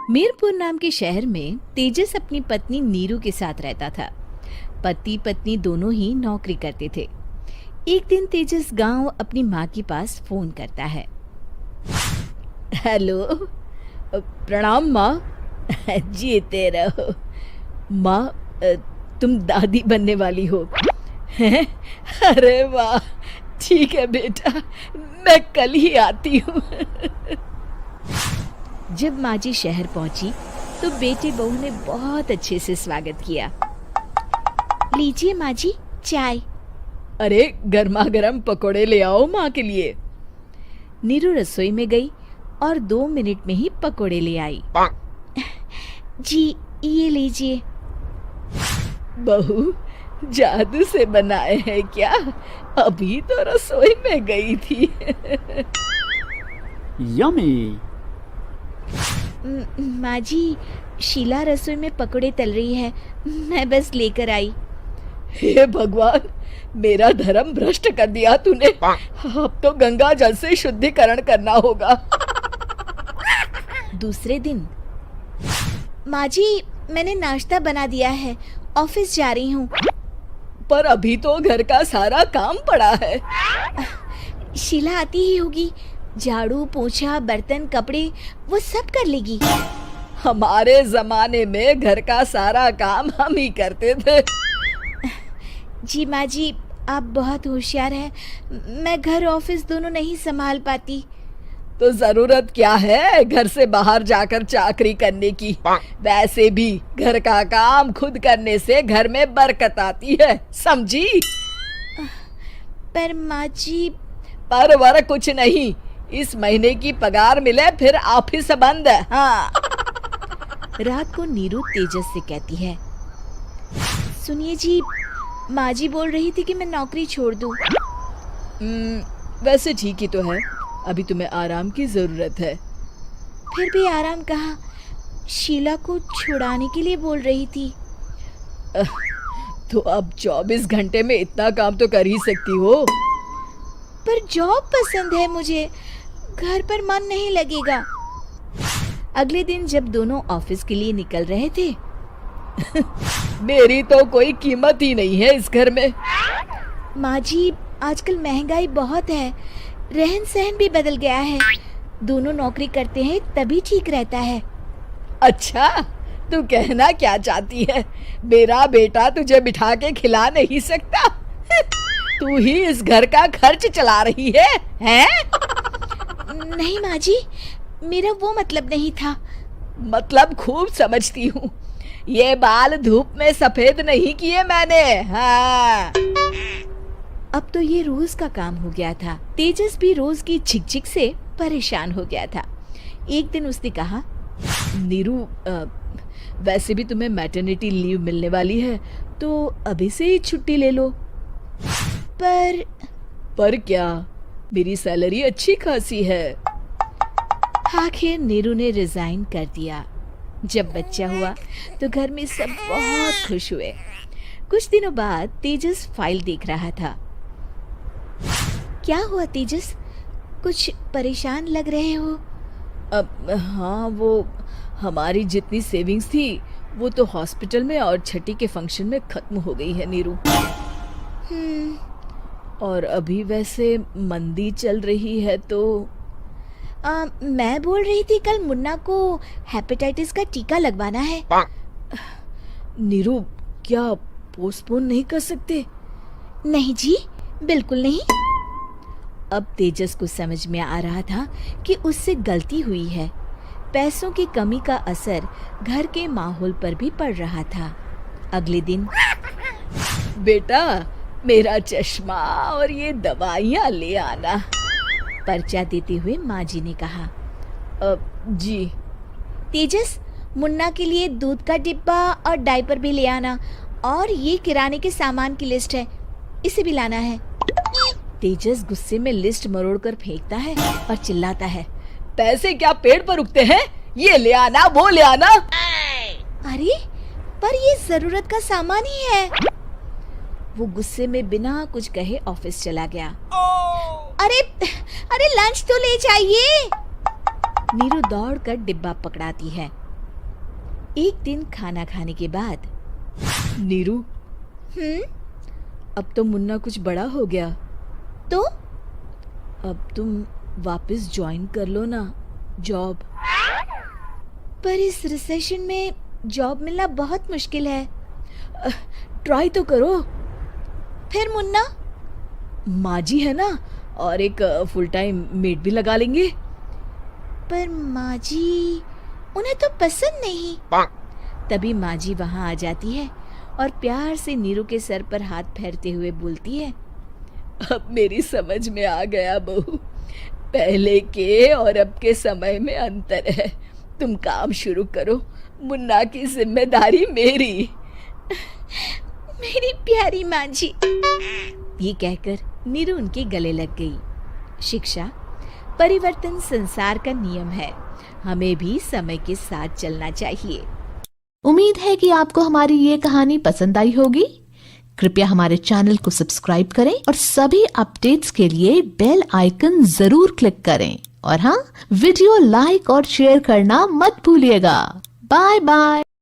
मीरपुर नाम के शहर में तेजस अपनी पत्नी नीरू के साथ रहता था। पति पत्नी दोनों ही नौकरी करते थे। एक दिन तेजस गांव अपनी माँ के पास फोन करता है। हेलो, प्रणाम माँ। जीते रहो माँ, तुम दादी बनने वाली हो हैं? अरे वाह, ठीक है बेटा, मैं कल ही आती हूँ। जब माँ जी शहर पहुंची तो बेटे बहू ने बहुत अच्छे से स्वागत किया। लीजिए माँ जी, चाय। अरे गर्मा गर्म पकोड़े ले आओ माँ के लिए। नीरू रसोई में गई और 2 मिनट में ही पकोड़े ले आई। जी ये लीजिए। बहू जादू से बनाए हैं क्या? अभी तो रसोई में गई थी। यम्मी। माँ जी, शीला रसोई में पकोड़े तल रही है, मैं बस लेकर आई। हे भगवान, मेरा धर्म भ्रष्ट कर दिया तूने। अब तो गंगा जल से शुद्धिकरण करना होगा। दूसरे दिन, माँ जी मैंने नाश्ता बना दिया है, ऑफिस जा रही हूँ। पर अभी तो घर का सारा काम पड़ा है। शीला आती ही होगी, झाड़ू पोछा बर्तन कपड़े वो सब कर लेगी। हमारे जमाने में घर का सारा काम हम ही करते थे। जी माँ जी, आप बहुत होशियार हैं, मैं घर ऑफिस दोनों नहीं संभाल पाती। तो जरूरत क्या है घर से बाहर जाकर चाकरी करने की? वैसे भी घर का काम खुद करने से घर में बरकत आती है, समझी? पर माँ जी। पर वर कुछ नहीं, इस महीने की पगार मिले फिर ऑफिस बंद है। हाँ। रात को नीरू तेजस से कहती है, सुनिए जी, माँ जी बोल रही थी कि मैं नौकरी छोड़ दूं। वैसे ठीक ही तो है, अभी तुम्हें आराम की जरूरत है। फिर भी आराम कहाँ, शीला को छुड़ाने के लिए बोल रही थी। तो अब 24 घंटे में इतना काम तो कर ही सकती हो। पर जॉब पसंद है मुझे, घर पर मन नहीं लगेगा। अगले दिन जब दोनों ऑफिस के लिए निकल रहे थे, मेरी तो कोई कीमत ही नहीं है इस घर में। माँ जी, आजकल महंगाई बहुत है, रहन सहन भी बदल गया है, दोनों नौकरी करते हैं तभी ठीक रहता है। अच्छा, तू कहना क्या चाहती है? मेरा बेटा तुझे बिठा के खिला नहीं सकता? तू ही इस घर का खर्च चला रही है, हैं? नहीं माँ जी, मेरा वो मतलब नहीं था। मतलब खूब समझती हूँ, ये बाल धूप में सफेद नहीं किए मैंने। हाँ। अब तो ये रोज का काम हो गया था। तेजस भी रोज की झिकझिक से परेशान हो गया था। एक दिन उसने कहा, नीरू, वैसे भी तुम्हें मैटरनिटी लीव मिलने वाली है, तो अभी से ही छुट्टी ले लो। पर क्या, मेरी सैलरी अच्छी खासी है। आखिर नीरू ने रिजाइन कर दिया। जब बच्चा हुआ तो घर में सब बहुत खुश हुए। कुछ दिनों बाद तेजस फाइल देख रहा था। क्या हुआ तेजस, कुछ परेशान लग रहे हो? हाँ, वो हमारी जितनी सेविंग्स थी वो तो हॉस्पिटल में और छठी के फंक्शन में खत्म हो गई है नीरू। और अभी वैसे मंदी चल रही है तो मैं बोल रही थी कल मुन्ना को हेपेटाइटिस का टीका लगवाना है। नीरू, क्या पोस्टपोन नहीं कर सकते? नहीं जी, बिल्कुल नहीं। अब तेजस को समझ में आ रहा था कि उससे गलती हुई है। पैसों की कमी का असर घर के माहौल पर भी पड़ रहा था। अगले दिन, बेटा मेरा चश्मा और ये दवाइयाँ ले आना, पर्चा देते हुए माँ जी ने कहा। जी। तेजस, मुन्ना के लिए दूध का डिब्बा और डायपर भी ले आना, और ये किराने के सामान की लिस्ट है, इसे भी लाना है। तेजस गुस्से में लिस्ट मरोड़कर फेंकता है और चिल्लाता है, पैसे क्या पेड़ पर उगते हैं? ये ले आना, वो ले आना। अरे पर ये जरूरत का सामान ही है। वो गुस्से में बिना कुछ कहे ऑफिस चला गया। अरे लंच तो ले जाइए। नीरू दौड़कर डिब्बा पकड़ाती है। एक दिन खाना खाने के बाद, नीरू, अब तो मुन्ना कुछ बड़ा हो गया, तो अब तुम वापस ज्वाइन कर लो ना जॉब। पर इस रिसेशन में जॉब मिलना बहुत मुश्किल है। ट्राई तो करो। फिर मुन्ना, माँ जी है ना, और एक फुल टाइम मेड भी लगा लेंगे। पर माँ जी, उन्हें तो पसंद नहीं। तभी माँ जी वहाँ आ जाती है और प्यार से नीरू के सर पर हाथ फेरते हुए बोलती है, अब मेरी समझ में आ गया बहू, पहले के और अब के समय में अंतर है। तुम काम शुरू करो, मुन्ना की जिम्मेदारी मेरी। मेरी प्यारी माँ जी, ये कहकर नीरू उनके गले लग गई। शिक्षा, परिवर्तन संसार का नियम है, हमें भी समय के साथ चलना चाहिए। उम्मीद है कि आपको हमारी ये कहानी पसंद आई होगी। कृपया हमारे चैनल को सब्सक्राइब करें और सभी अपडेट्स के लिए बेल आइकन जरूर क्लिक करें। और हाँ, वीडियो लाइक और शेयर करना मत भूलिएगा। Bye bye.